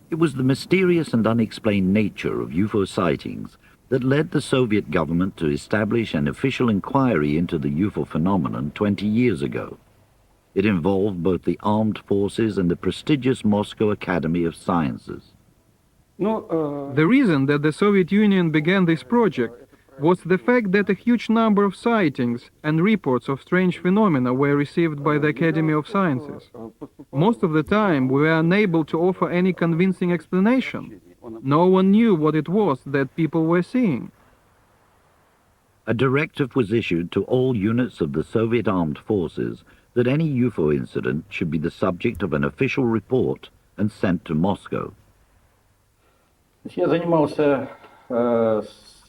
It was the mysterious and unexplained nature of UFO sightings that led the Soviet government to establish an official inquiry into the UFO phenomenon 20 years ago. It involved both the armed forces and the prestigious Moscow Academy of Sciences. The reason that the Soviet Union began this project was the fact that a huge number of sightings and reports of strange phenomena were received by the Academy of Sciences. Most of the time, we were unable to offer any convincing explanation. No one knew what it was that people were seeing. A directive was issued to all units of the Soviet armed forces that any UFO incident should be the subject of an official report and sent to Moscow.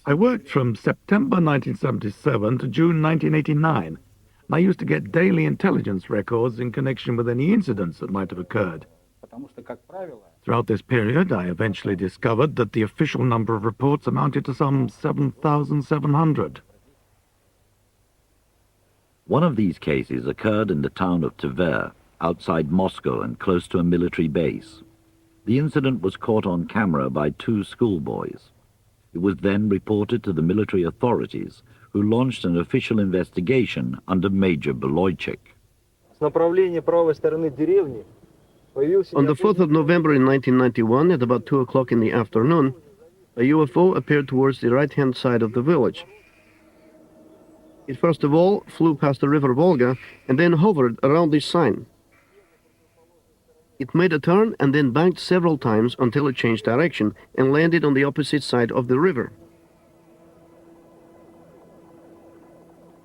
I worked from September 1977 to June 1989, and I used to get daily intelligence records in connection with any incidents that might have occurred. Throughout this period, I eventually discovered that the official number of reports amounted to some 7,700. One of these cases occurred in the town of Tver, outside Moscow and close to a military base. The incident was caught on camera by 2 schoolboys. It was then reported to the military authorities, who launched an official investigation under Major Beloychik. On the 4th of November in 1991, at about 2 o'clock in the afternoon, a UFO appeared towards the right-hand side of the village. It first of all flew past the river Volga and then hovered around this sign. It made a turn and then banked several times until it changed direction and landed on the opposite side of the river.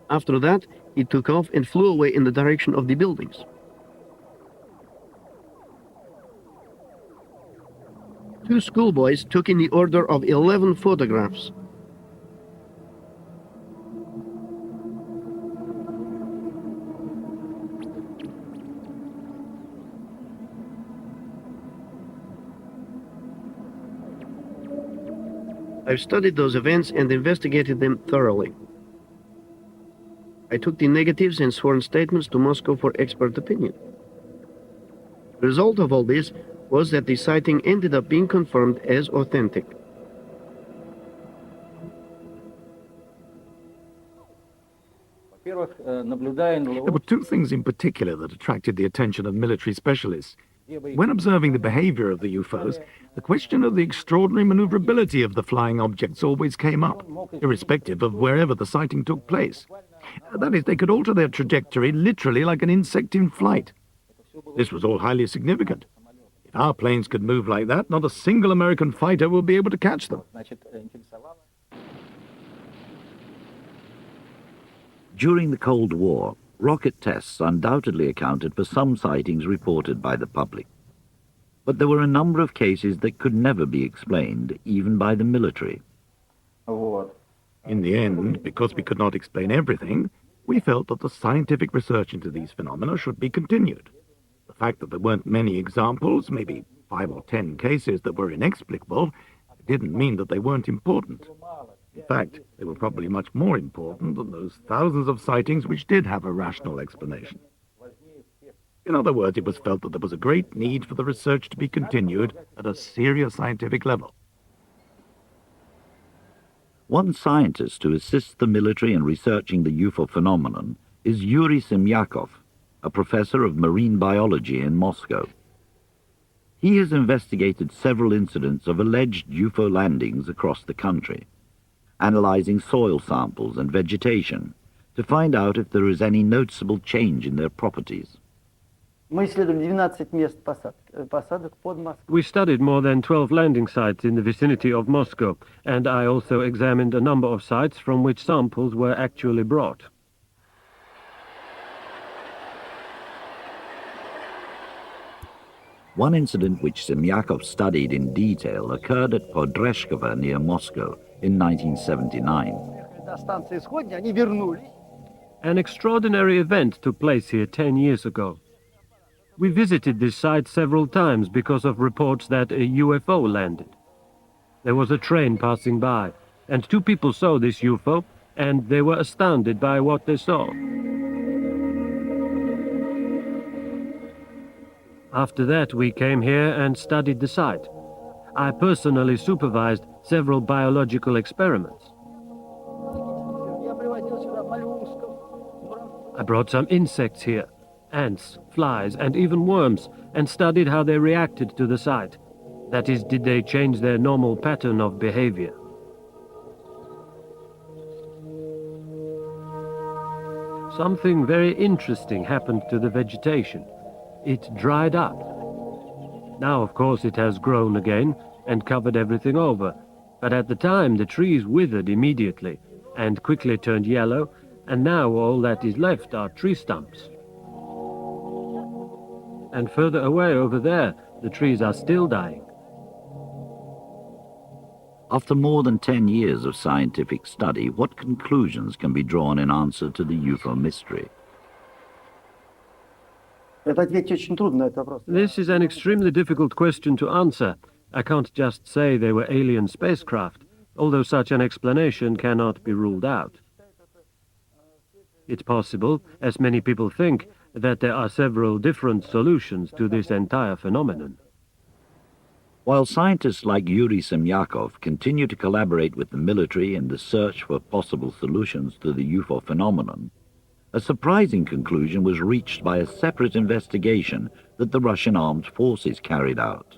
After that, it took off and flew away in the direction of the buildings. 2 schoolboys took in the order of 11 photographs. I've studied those events and investigated them thoroughly. I took the negatives and sworn statements to Moscow for expert opinion. The result of all this was that the sighting ended up being confirmed as authentic. There were 2 things in particular that attracted the attention of military specialists. When observing the behavior of the UFOs, the question of the extraordinary maneuverability of the flying objects always came up, irrespective of wherever the sighting took place. That is, they could alter their trajectory literally like an insect in flight. This was all highly significant. If our planes could move like that, not a single American fighter will be able to catch them. During the Cold War, rocket tests undoubtedly accounted for some sightings reported by the public. But there were a number of cases that could never be explained, even by the military. In the end, because we could not explain everything, we felt that the scientific research into these phenomena should be continued. The fact that there weren't many examples, maybe 5 or 10 cases that were inexplicable, didn't mean that they weren't important. In fact, they were probably much more important than those thousands of sightings which did have a rational explanation. In other words, it was felt that there was a great need for the research to be continued at a serious scientific level. One scientist who assists the military in researching the UFO phenomenon is Yuri Semyakov, a professor of marine biology in Moscow. He has investigated several incidents of alleged UFO landings across the country, analyzing soil samples and vegetation to find out if there is any noticeable change in their properties. We studied more than 12 landing sites in the vicinity of Moscow, and I also examined a number of sites from which samples were actually brought. One incident which Semyakov studied in detail occurred at Podreshkovo near Moscow in 1979. An extraordinary event took place here 10 years ago. We visited this site several times because of reports that a UFO landed. There was a train passing by, and 2 people saw this UFO, and they were astounded by what they saw. After that, we came here and studied the site. I personally supervised several biological experiments. I brought some insects here, ants, flies, and even worms, and studied how they reacted to the sight. That is, did they change their normal pattern of behavior? Something very interesting happened to the vegetation. It dried up. Now, of course, it has grown again and covered everything over, but at the time the trees withered immediately and quickly turned yellow, and now all that is left are tree stumps. And further away over there, the trees are still dying. After more than 10 years of scientific study, what conclusions can be drawn in answer to the UFO mystery? This is an extremely difficult question to answer. I can't just say they were alien spacecraft, although such an explanation cannot be ruled out. It's possible, as many people think, that there are several different solutions to this entire phenomenon. While scientists like Yuri Semyakov continue to collaborate with the military in the search for possible solutions to the UFO phenomenon, a surprising conclusion was reached by a separate investigation that the Russian armed forces carried out.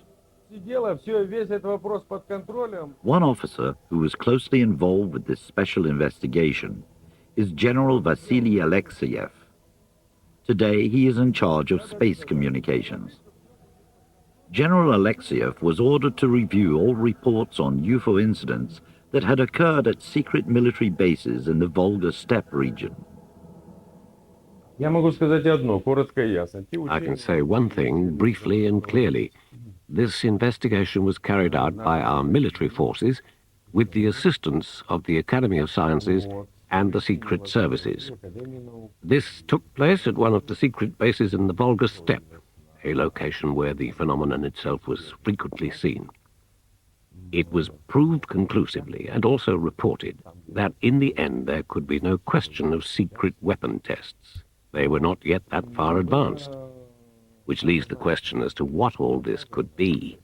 One officer who was closely involved with this special investigation is General Vasily Alexeyev. Today he is in charge of space communications. General Alexeyev was ordered to review all reports on UFO incidents that had occurred at secret military bases in the Volga steppe region. I can say one thing briefly and clearly. This investigation was carried out by our military forces with the assistance of the Academy of Sciences and the secret services. This took place at one of the secret bases in the Volga steppe, a location where the phenomenon itself was frequently seen. It was proved conclusively and also reported that in the end there could be no question of secret weapon tests. They were not yet that far advanced, which leaves the question as to what all this could be.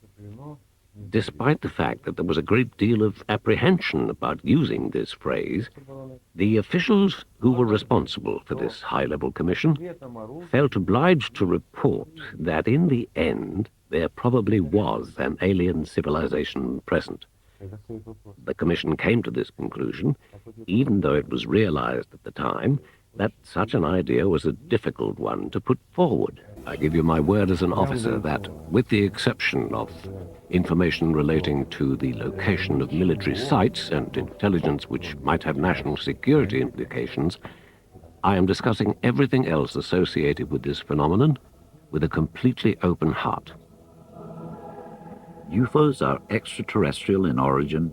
Despite the fact that there was a great deal of apprehension about using this phrase, the officials who were responsible for this high-level commission felt obliged to report that in the end there probably was an alien civilization present. The commission came to this conclusion, even though it was realized at the time that such an idea was a difficult one to put forward. I give you my word as an officer that, with the exception of information relating to the location of military sites and intelligence which might have national security implications, I am discussing everything else associated with this phenomenon with a completely open heart. UFOs are extraterrestrial in origin.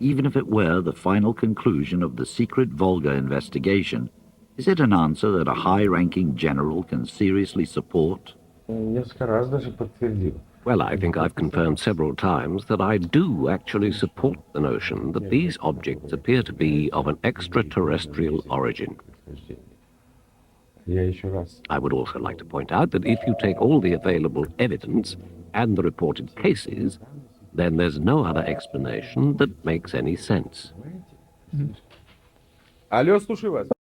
Even if it were the final conclusion of the secret Volga investigation, is it an answer that a high-ranking general can seriously support? Well, I think I've confirmed several times that I do actually support the notion that these objects appear to be of an extraterrestrial origin. I would also like to point out that if you take all the available evidence and the reported cases, then there's no other explanation that makes any sense. Алло, слушаю вас.